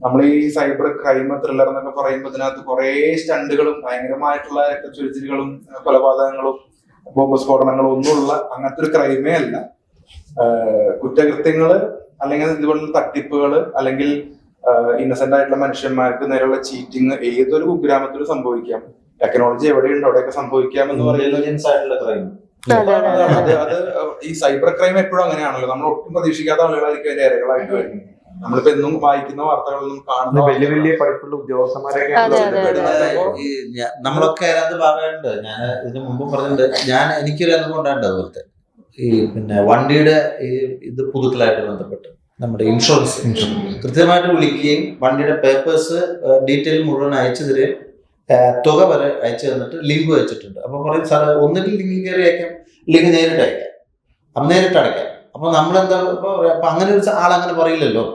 നമ്മൾ ഈ cyber crime thriller എന്നൊക്കെ പറയുമ്പോൾ ഇതിനകത്ത് കുറെ സ്റ്റണ്ടുകളും ഭയങ്കരമായിട്ടുള്ള രക്തച്ചൊരിച്ചിലുകളും കൊലപാതകങ്ങളും ബോംബ് സ്ഫോടനങ്ങളും ഒന്നുമുള്ള അങ്ങനത്തെ ഒരു ക്രൈമേ അല്ല. കുറ്റകൃത്യങ്ങള് അല്ലെങ്കിൽ ഇതുപോലുള്ള തട്ടിപ്പുകള് അല്ലെങ്കിൽ ഇന്നസെന്റ് ആയിട്ടുള്ള മനുഷ്യന്മാർക്ക് നേരെയുള്ള ചീറ്റിങ് ഏതൊരു കുഗ്രാമത്തിലും സംഭവിക്കാം. ടെക്നോളജി എവിടെയുണ്ടോ അവിടെയൊക്കെ സംഭവിക്കാം എന്ന് പറയുന്നത് അത് ഈ സൈബർ ക്രൈം എപ്പോഴും അങ്ങനെയാണല്ലോ. നമ്മൾ ഒട്ടും പ്രതീക്ഷിക്കാത്ത ആളുകളായിരിക്കും അതിന്റെ ഇരകളായിട്ട് വരുന്നത്. നമ്മളിപ്പോ എന്നും വായിക്കുന്ന വാർത്തകളൊന്നും കാണുന്ന വലിയ വലിയ പഠിപ്പുള്ള ഉദ്യോഗസ്ഥന്മാരൊക്കെ നമ്മളൊക്കെ അതിനകത്ത് ഭാഗമായിട്ടുണ്ട്. ഞാൻ ഇതിനു മുമ്പ് പറഞ്ഞിട്ടുണ്ട്, എനിക്കൊരു അനുഭവം ഉണ്ടായിട്ടുണ്ട് അതുപോലത്തെ. ഈ പിന്നെ വണ്ടിയുടെ ഇത് പുതുക്കലായിട്ട് ബന്ധപ്പെട്ട് നമ്മുടെ ഇൻഷുറൻസ് കൃത്യമായിട്ട് വിളിക്കുകയും വണ്ടിയുടെ പേപ്പേഴ്സ് ഡീറ്റെയിൽ മുഴുവൻ അയച്ചു തരികയും തുക വരെ അയച്ചു തന്നിട്ട് ലിങ്ക് വെച്ചിട്ടുണ്ട്. അപ്പൊ പറയും സാറേ ഒന്നിൽ ലിങ്ക് കയറി അയക്കാം, ലിങ്ക് നേരിട്ട് അയക്കാം, അപ്പം നേരിട്ട് അടയ്ക്കാം. അപ്പൊ നമ്മളെന്താ അപ്പൊ അങ്ങനെ ഒരു ആളങ്ങനെ പറയില്ലല്ലോ,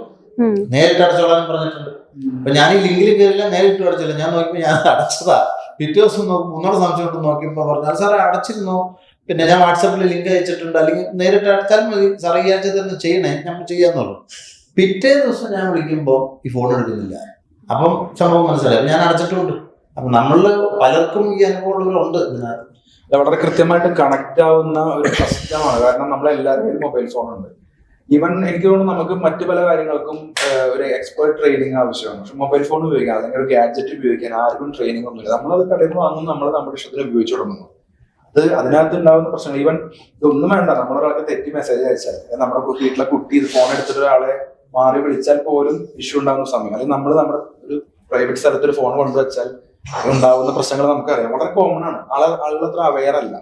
നേരിട്ട് അടച്ചോളാൻ പറഞ്ഞിട്ടുണ്ട്. അപ്പൊ ഞാൻ ഈ ലിങ്കിൽ കയറില്ല, നേരിട്ട് അടച്ചില്ല. ഞാൻ നോക്കിയപ്പോൾ ഞാൻ അടച്ചതാ. പിറ്റേ ദിവസം നോക്കുമ്പോൾ ഒന്നോടെ സംശയം കൊണ്ട് നോക്കിയപ്പോൾ പറഞ്ഞാൽ സാറേ അടച്ചിരുന്നോ, പിന്നെ ഞാൻ വാട്സാപ്പിൽ ലിങ്ക് അയച്ചിട്ടുണ്ട്, അല്ലെങ്കിൽ നേരിട്ട് അടച്ചാൽ മതി സാറേ, ഈ ആഴ്ച തന്നെ ചെയ്യണേ, നമ്മൾ ചെയ്യാന്നുള്ളൂ. പിറ്റേ ദിവസം ഞാൻ വിളിക്കുമ്പോൾ ഈ ഫോൺ എടുക്കുന്നില്ല. അപ്പം സംഭവം മനസ്സിലായി, ഞാൻ അടച്ചിട്ടുണ്ട്. അപ്പൊ നമ്മളില് പലർക്കും ഈ അനുഭവമുള്ളവരുണ്ട് ഇതിനകത്ത്. വളരെ കൃത്യമായിട്ട് കണക്ട് ആവുന്ന ഒരു പ്രശ്നമാണ്. കാരണം നമ്മളെല്ലാവരും മൊബൈൽ ഫോൺ ഉണ്ട്. ഈവൻ എനിക്ക് തോന്നുന്നു നമുക്ക് മറ്റു പല കാര്യങ്ങൾക്കും ഒരു എക്സ്പേർട്ട് ട്രെയിനിങ് ആവശ്യമാണ്. പക്ഷെ മൊബൈൽ ഫോൺ ഉപയോഗിക്കാൻ അല്ലെങ്കിൽ ഒരു ഗാഡ്ജറ്റ് ഉപയോഗിക്കാൻ ആർക്കും ട്രെയിനിങ് ഒന്നുമില്ല. നമ്മളത് കടയിൽ നിന്ന് വാങ്ങുന്നു, നമ്മൾ നമ്മുടെ ഇഷ്ടത്തിന് ഉപയോഗിച്ചു തുടങ്ങുന്നു. അതിനകത്ത് ഉണ്ടാകുന്ന പ്രശ്നങ്ങൾ ഈവൻ ഇതൊന്നും വേണ്ട, നമ്മളൊരാൾക്ക് തെറ്റി മെസ്സേജ് അയച്ചാൽ നമ്മുടെ വീട്ടിലെ കുട്ടി ഇത് ഫോൺ എടുത്തിട്ട് ഒരാളെ മാറി വിളിച്ചാൽ പോലും ഇഷ്യൂ ഉണ്ടാകുന്ന സമയം, അല്ലെങ്കിൽ നമ്മൾ നമ്മുടെ ഒരു പ്രൈവറ്റ് സ്ഥലത്ത് ഒരു ഫോൺ കൊണ്ടുവച്ചാൽ ഉണ്ടാകുന്ന പ്രശ്നങ്ങൾ നമുക്കറിയാം. വളരെ കോമൺ ആണ്, ആളുകളത്ര അവെയർ അല്ല.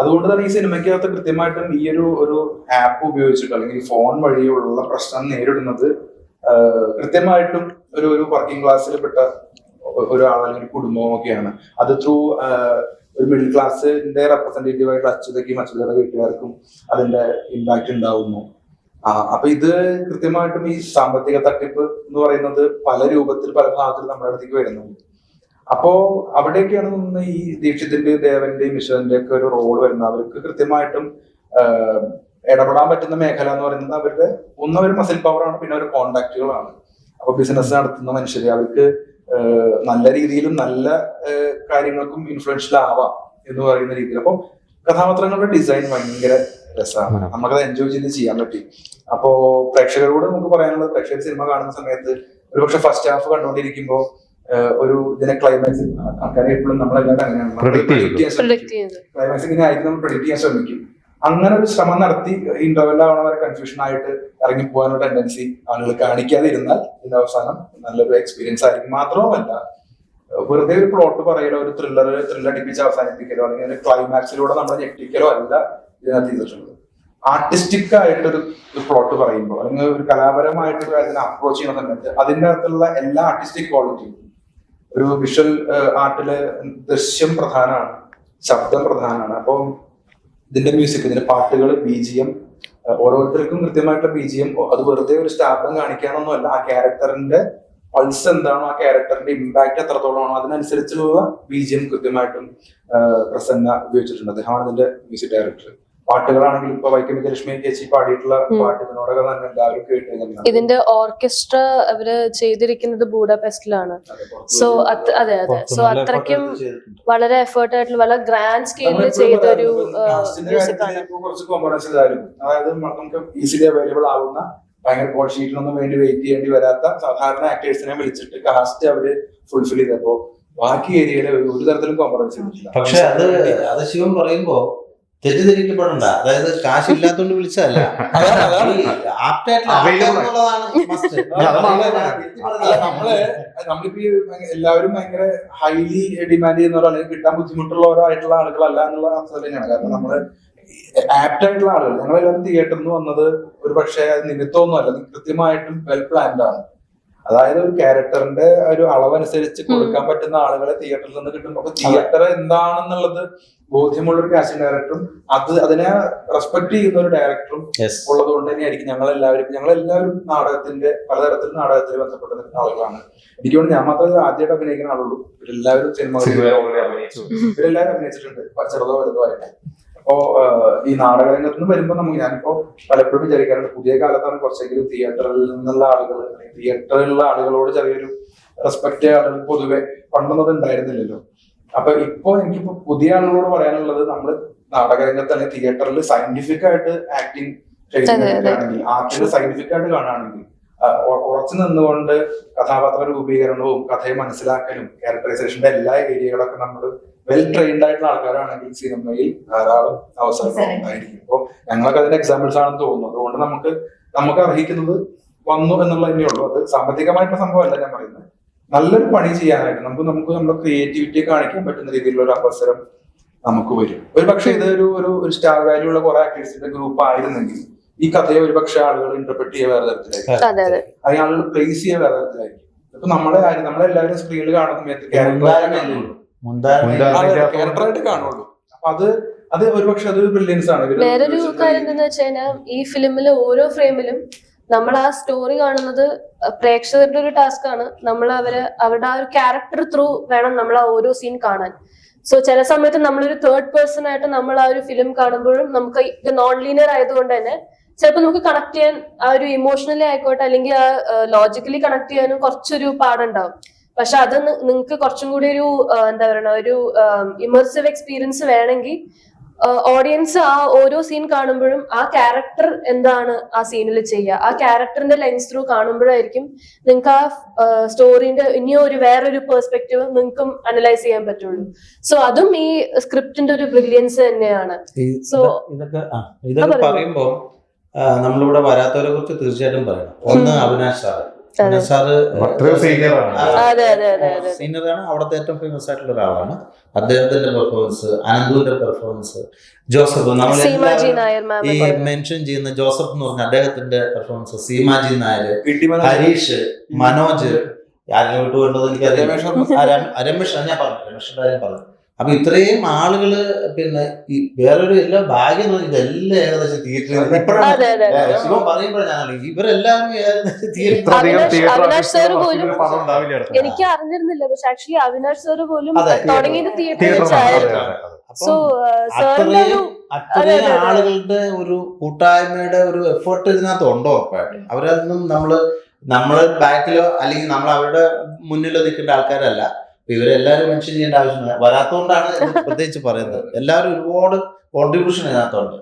അതുകൊണ്ട് തന്നെ ഈ സിനിമയ്ക്കകത്ത് കൃത്യമായിട്ടും ഈ ഒരു ആപ്പ് ഉപയോഗിച്ചിട്ട് അല്ലെങ്കിൽ ഫോൺ വഴിയുള്ള പ്രശ്നം നേരിടുന്നത് കൃത്യമായിട്ടും ഒരു വർക്കിംഗ് ക്ലാസ്സിൽ പെട്ട ഒരാൾ അല്ലെങ്കിൽ കുടുംബവും ഒക്കെയാണ്. അത് ത്രൂ ഒരു മിഡിൽ ക്ലാസിന്റെ റെപ്രസെന്റേറ്റീവ് ആയിട്ട് അച്യുതയ്ക്കും അച്യുതയുടെ വീട്ടുകാർക്കും അതിന്റെ ഇമ്പാക്ട് ഉണ്ടാവുന്നു. അപ്പൊ ഇത് കൃത്യമായിട്ടും ഈ സാമ്പത്തിക തട്ടിപ്പ് എന്ന് പറയുന്നത് പല രൂപത്തിൽ പല ഭാഗത്തിൽ നമ്മുടെ അടുത്തേക്ക് വരുന്നുണ്ട്. അപ്പോ അവിടെയൊക്കെയാണ് ഈ ദീക്ഷിതിന്റെ ദേവന്റെയും ഈശ്വരന്റെ ഒക്കെ ഒരു റോൾ വരുന്നത്. അവർക്ക് കൃത്യമായിട്ടും ഇടപെടാൻ പറ്റുന്ന മേഖല എന്ന് പറയുന്നത് അവരുടെ ഒന്നൊരു മസിൽ പവറാണ്, പിന്നെ ഒരു കോണ്ടാക്റ്റുകളാണ്. അപ്പൊ ബിസിനസ് നടത്തുന്ന മനുഷ്യര് അവർക്ക് നല്ല രീതിയിലും നല്ല കാര്യങ്ങൾക്കും ഇൻഫ്ലുവൻഷ്യൽ ആവാം എന്ന് പറയുന്ന രീതിയിൽ. അപ്പൊ കഥാപാത്രങ്ങളുടെ ഡിസൈൻ ഭയങ്കര രസമാണ്, നമുക്കത് എൻജോയ് ചെയ്ത് ചെയ്യാൻ പറ്റി. അപ്പോ പ്രേക്ഷകരോട് നമുക്ക് പറയാനുള്ളത്, പ്രേക്ഷകർ സിനിമ കാണുന്ന സമയത്ത് ഒരുപക്ഷെ ഫസ്റ്റ് ഹാഫ് കണ്ടുകൊണ്ടിരിക്കുമ്പോൾ ഒരു ഇതിനെ ക്ലൈമാക്സ് ആൾക്കാരെ എപ്പോഴും നമ്മളെല്ലാവരും അങ്ങനെയാണ് ക്ലൈമാക്സ് ഇങ്ങനെ ആയിരിക്കും നമ്മൾ പ്രെഡിക്ട് ചെയ്യാൻ ശ്രമിക്കും. അങ്ങനെ ഒരു ശ്രമം നടത്തി ഇന്റർവെൽ ആവണ വരെ കൺഫ്യൂഷൻ ആയിട്ട് ഇറങ്ങി പോകാനുള്ള ടെൻഡൻസി ആളുകൾ കാണിക്കാതിരുന്നാൽ ഇതിന്റെ അവസാനം നല്ലൊരു എക്സ്പീരിയൻസ് ആയിരിക്കും. മാത്രവുമല്ല വെറുതെ ഒരു പ്ലോട്ട് പറയലോ ഒരു ത്രില്ലടിപ്പിച്ച് അവസാനിപ്പിക്കലോ അല്ലെങ്കിൽ ഒരു ക്ലൈമാക്സിലൂടെ നമ്മൾ ഞെട്ടിക്കലോ അല്ല ഇതിനകത്ത് ചെയ്തിട്ടുള്ളത്. ആർട്ടിസ്റ്റിക് ആയിട്ടൊരു പ്ലോട്ട് പറയുമ്പോൾ അല്ലെങ്കിൽ ഒരു കലാപരമായിട്ടൊരു കാര്യത്തിനെ അപ്രോച്ച് ചെയ്യുന്ന സമയത്ത് അതിൻ്റെ അകത്തുള്ള എല്ലാ ആർട്ടിസ്റ്റിക് ക്വാളിറ്റിയും, ഒരു വിഷ്വൽ ആർട്ടില് ദൃശ്യം പ്രധാനമാണ്, ശബ്ദം പ്രധാനമാണ്. അപ്പം ഇതിന്റെ മ്യൂസിക്, ഇതിന്റെ പാട്ടുകൾ, BGM, ഓരോരുത്തർക്കും കൃത്യമായിട്ടുള്ള BGM. അത് വെറുതെ ഒരു സ്റ്റാർഡം കാണിക്കാനൊന്നും അല്ല, ആ ക്യാരക്ടറിന്റെ പൾസ് എന്താണോ, ആ ക്യാരക്ടറിന്റെ ഇമ്പാക്ട് എത്രത്തോളമാണോ അതിനനുസരിച്ചുള്ള BGM കൃത്യമായിട്ടും പ്രസന്ന ഉപയോഗിച്ചിട്ടുണ്ട്. അദ്ദേഹമാണ് ഇതിന്റെ മ്യൂസിക് ഡയറക്ടർ. പാട്ടുകളാണെങ്കിൽ ഇപ്പൊ വൈക്കം വിജയലക്ഷ്മി ചേച്ചി പാടിയിട്ടുള്ള പാട്ട് ഇതിനോടൊക്കെ തന്നെ എല്ലാവരും കേട്ട്. ഇതിന്റെ ഓർക്കസ്ട്ര അവര് ചെയ്തിരിക്കുന്നത് ബൂഡാപെസ്റ്റിലാണ്. സോ അതെ സോ അത്രയ്ക്കും വളരെ എഫേർട്ട് ആയിട്ടുള്ള വളരെ ഗ്രാൻഡ് സ്കെയിലിൽ ചെയ്തൊരു മ്യൂസിക് ആണ്. കുറച്ച് കോമ്പണൻസ് തരും, അതായത് നമുക്ക് ഈസിലി അവൈലബിൾ ആവുന്ന, ഭയങ്കര കോൾ ഷീറ്റിനൊന്നും വേണ്ടി വെയിറ്റ് ചെയ്യേണ്ടി വരാത്ത സാധാരണ ആക്ടേഴ്സിനെ വിളിച്ചിട്ട് കാസ്റ്റ് അവര് ഫുൾഫിൽ ചെയ്തപ്പോ ബാക്കി ഏരിയയില് ഒരു തരത്തിലും കോംപ്രമൈസ് ചെയ്തിട്ടില്ല. പക്ഷെ അത് ശിവൻ പറയുമ്പോ തെറ്റിദ്ധരിക്കപ്പെടണ്ട, അതായത് കാശില്ലാത്തോണ്ട് വിളിച്ചതല്ല, നമ്മളിപ്പോ എല്ലാവരും ഭയങ്കര ഹൈലി ഡിമാൻഡ് ചെയ്യുന്നവരോ അല്ലെങ്കിൽ കിട്ടാൻ ബുദ്ധിമുട്ടുള്ളവരോ ആയിട്ടുള്ള ആളുകളല്ല എന്നുള്ള അർത്ഥം തന്നെയാണ്. കാരണം നമ്മള് ആപ്റ്റ് ആയിട്ടുള്ള ആളുകൾ, ഞങ്ങളെല്ലാവരും തിയേറ്ററിൽ നിന്ന് വന്നത് ഒരു പക്ഷേ നിമിത്തമൊന്നും അല്ല, കൃത്യമായിട്ടും വെൽ പ്ലാൻഡ് ആണ്. അതായത് ഒരു ക്യാരക്ടറിന്റെ ഒരു അളവനുസരിച്ച് കൊടുക്കാൻ പറ്റുന്ന ആളുകളെ തിയേറ്ററിൽ നിന്ന് കിട്ടുമ്പോൾ തിയേറ്റർ എന്താണെന്നുള്ളത് ബോധ്യമുള്ള ഒരു കാസ്റ്റിംഗ് ഡയറക്ടറും അതിനെ റെസ്പെക്ട് ചെയ്യുന്ന ഒരു ഡയറക്ടറും ഉള്ളത് കൊണ്ട് തന്നെയായിരിക്കും ഞങ്ങളെല്ലാവരും പലതരത്തിൽ നാടകത്തിൽ ബന്ധപ്പെട്ട ആളുകളാണ്. എനിക്ക് തോന്നുന്നു ഞാൻ മാത്രമേ ആദ്യമായിട്ട് അഭിനയിക്കുന്ന ആളുള്ളൂ. ഇവരെല്ലാവരും ഇവരെല്ലാവരും അഭിനയിച്ചിട്ടുണ്ട്, ചെറുതോ വലുതോ ആയിട്ട്. അപ്പോ ഈ നാടകരംഗത്ത് നിന്ന് വരുമ്പോൾ ഞാനിപ്പോ പലപ്പോഴും വിചാരിക്കാറുണ്ട്, പുതിയ കാലത്താണ് കുറച്ചെങ്കിലും തിയേറ്ററിൽ നിന്നുള്ള ആളുകൾ, തിയേറ്ററിലുള്ള ആളുകളോട് ചെറിയൊരു റെസ്പെക്ട് ആളുകൾ പൊതുവെ പണ്ടൊന്നും അത് ഉണ്ടായിരുന്നില്ലല്ലോ. അപ്പൊ ഇപ്പൊ എനിക്കിപ്പോ പുതിയ ആളുകളോട് പറയാനുള്ളത്, നമ്മൾ നാടകരംഗത്ത് അല്ലെങ്കിൽ തിയേറ്ററിൽ സയന്റിഫിക് ആയിട്ട് ആക്ടിങ് ചെയ്യുകയാണെങ്കിൽ, ആർട്ടിൽ സയന്റിഫിക് ആയിട്ട് കാണുകയാണെങ്കിൽ, ഉറച്ചു നിന്നുകൊണ്ട് കഥാപാത്ര രൂപീകരണവും കഥയെ മനസ്സിലാക്കലും ക്യാരക്ടറൈസേഷന്റെ എല്ലാ ഏരിയകളൊക്കെ നമ്മൾ വെൽ ട്രെയിൻഡ് ആയിട്ടുള്ള ആൾക്കാരാണെങ്കിൽ സിനിമയിൽ ധാരാളം അവസരങ്ങൾ ഉണ്ടായിരിക്കും. അപ്പൊ ഞങ്ങളൊക്കെ അതിന്റെ എക്സാമ്പിൾസ് ആണെന്ന് തോന്നുന്നു. അതുകൊണ്ട് നമുക്ക് അർഹിക്കുന്നത് വന്നു എന്നുള്ളതേ ഉള്ളൂ. അത് സാമ്പത്തികമായിട്ടുള്ള സംഭവമല്ല ഞാൻ പറയുന്നത്. നല്ലൊരു പണി ചെയ്യാനായിട്ട് നമുക്ക് നമ്മുടെ ക്രിയേറ്റിവിറ്റി കാണിക്കാൻ പറ്റുന്ന രീതിയിലുള്ള ഒരു അവസരം നമുക്ക് വരും. ഒരു പക്ഷേ ഇത് ഒരു സ്റ്റാർ വാല്യൂ ഉള്ള കുറെ ആക്ടേഴ്സിന്റെ ഗ്രൂപ്പ് ആയിരുന്നെങ്കിൽ ഈ കഥയെ ഒരു പക്ഷേ ആളുകൾ ഇന്റർപ്രറ്റ് ചെയ്യുക വേറെ തരത്തിലായിരിക്കും, അതിന് ആളുകൾ പ്ലേസ് ചെയ്യുക വേറെ തരത്തിലായിരിക്കും. ഇപ്പൊ നമ്മളെല്ലാവരും സ്ക്രീനിൽ കാണുന്ന ക്യാരക്ടറായിട്ട് കാണുള്ളൂ. അപ്പൊ അത് ഒരുപക്ഷെ അതൊരു ബ്രില്യൻസ് ആണ്. വേറൊരു കാര്യം എന്താണെന്ന് വെച്ച് കഴിഞ്ഞാൽ, ഈ ഫിലിമിലെ ഓരോ ഫ്രെയിമിലും നമ്മൾ ആ സ്റ്റോറി കാണുന്നത് പ്രേക്ഷകരുടെ ഒരു ടാസ്ക് ആണ്. നമ്മൾ അവരുടെ ആ ഒരു ക്യാരക്ടർ ത്രൂ വേണം നമ്മൾ ആ ഓരോ സീൻ കാണാൻ. സോ ചില സമയത്ത് നമ്മളൊരു തേർഡ് പേഴ്സൺ ആയിട്ട് നമ്മൾ ആ ഒരു ഫിലിം കാണുമ്പോഴും നമുക്ക് ഇത് നോൺ ലീനിയർ ആയതുകൊണ്ട് തന്നെ ചിലപ്പോൾ നമുക്ക് കണക്ട് ചെയ്യാൻ, ആ ഒരു ഇമോഷണലി ആയിക്കോട്ടെ അല്ലെങ്കിൽ ആ ലോജിക്കലി കണക്ട് ചെയ്യാനും കുറച്ചൊരു പാടുണ്ടാവും. പക്ഷെ അത് നിങ്ങൾക്ക് കുറച്ചും കൂടി ഒരു എന്താ പറയുക, ഒരു ഇമേഴ്സീവ് എക്സ്പീരിയൻസ് വേണമെങ്കിൽ ഓഡിയൻസ് ആ ഓരോ സീൻ കാണുമ്പോഴും ആ ക്യാരക്ടർ എന്താണ് ആ സീനിൽ ചെയ്യുക, ആ ക്യാരക്ടറിന്റെ ലെൻസ് ത്രൂ കാണുമ്പോഴായിരിക്കും നിങ്ങൾക്ക് ആ സ്റ്റോറിന്റെ ഇനിയോ വേറൊരു പെർസ്പെക്റ്റീവ് നിങ്ങൾക്കും അനലൈസ് ചെയ്യാൻ പറ്റുള്ളൂ. സോ അതും ഈ സ്ക്രിപ്റ്റിന്റെ ഒരു ബ്രില്യൻസ് തന്നെയാണ്. സോ ഇതൊക്കെ പറയുമ്പോ നമ്മളിവിടെ വരാത്തവരെ കുറിച്ച് തീർച്ചയായിട്ടും പറയണം. ഒന്ന് അവിനാഷ് സാറ് സീനിയറാണ്, അവിടുത്തെ ഏറ്റവും ഫേമസ് ആയിട്ടുള്ള ഒരാളാണ്. അദ്ദേഹത്തിന്റെ പെർഫോമൻസ്, അനന്തുവിന്റെ പെർഫോമൻസ്, ജോസഫ്, നമ്മൾ ഈ മെൻഷൻ ചെയ്യുന്ന ജോസഫ് എന്ന് പറഞ്ഞ അദ്ദേഹത്തിന്റെ പെർഫോമൻസ്, സീമാജി നായർ, ഹരീഷ്, മനോജ്, ആരെങ്കിലും വിട്ടുകൊണ്ടത് എനിക്കറിയാം, രമേഷ് ഞാൻ പറഞ്ഞു, രമേഷിന്റെ കാര്യം പറഞ്ഞു. അപ്പൊ ഇത്രയും ആളുകള് പിന്നെ ഈ വേറൊരു എല്ലാ ഭാഗ്യം ഇതെല്ലാം ഏകദേശം തിയേറ്ററിൽ ശിവം പറയുമ്പോഴാണ് ഞാൻ ഇവരെല്ലാം എനിക്ക് അറിഞ്ഞിരുന്നില്ല, പക്ഷെ ആക്ച്വലി അവിനാഷ് സാർ പോലും തുടങ്ങിയത് തിയേറ്ററിൽ വെച്ചായിരുന്നു. അത്രയും ആളുകളുടെ ഒരു കൂട്ടായ്മയുടെ ഒരു എഫേർട്ട് ഇതിനകത്ത് ഉണ്ടോ ഉറപ്പായിട്ടും. അവരൊന്നും നമ്മള് ബാക്കിലോ അല്ലെങ്കിൽ നമ്മൾ അവരുടെ മുന്നിലോ നിൽക്കേണ്ട ആൾക്കാരല്ല. ഇവരെല്ലാവരും മെൻഷൻ ചെയ്യേണ്ട ആവശ്യമില്ല, വരാത്തതുകൊണ്ടാണ് പ്രത്യേകിച്ച് പറയുന്നത്. എല്ലാവരും ഒരുപാട് കോൺട്രിബ്യൂഷൻ ഇതിനകത്തുണ്ട്.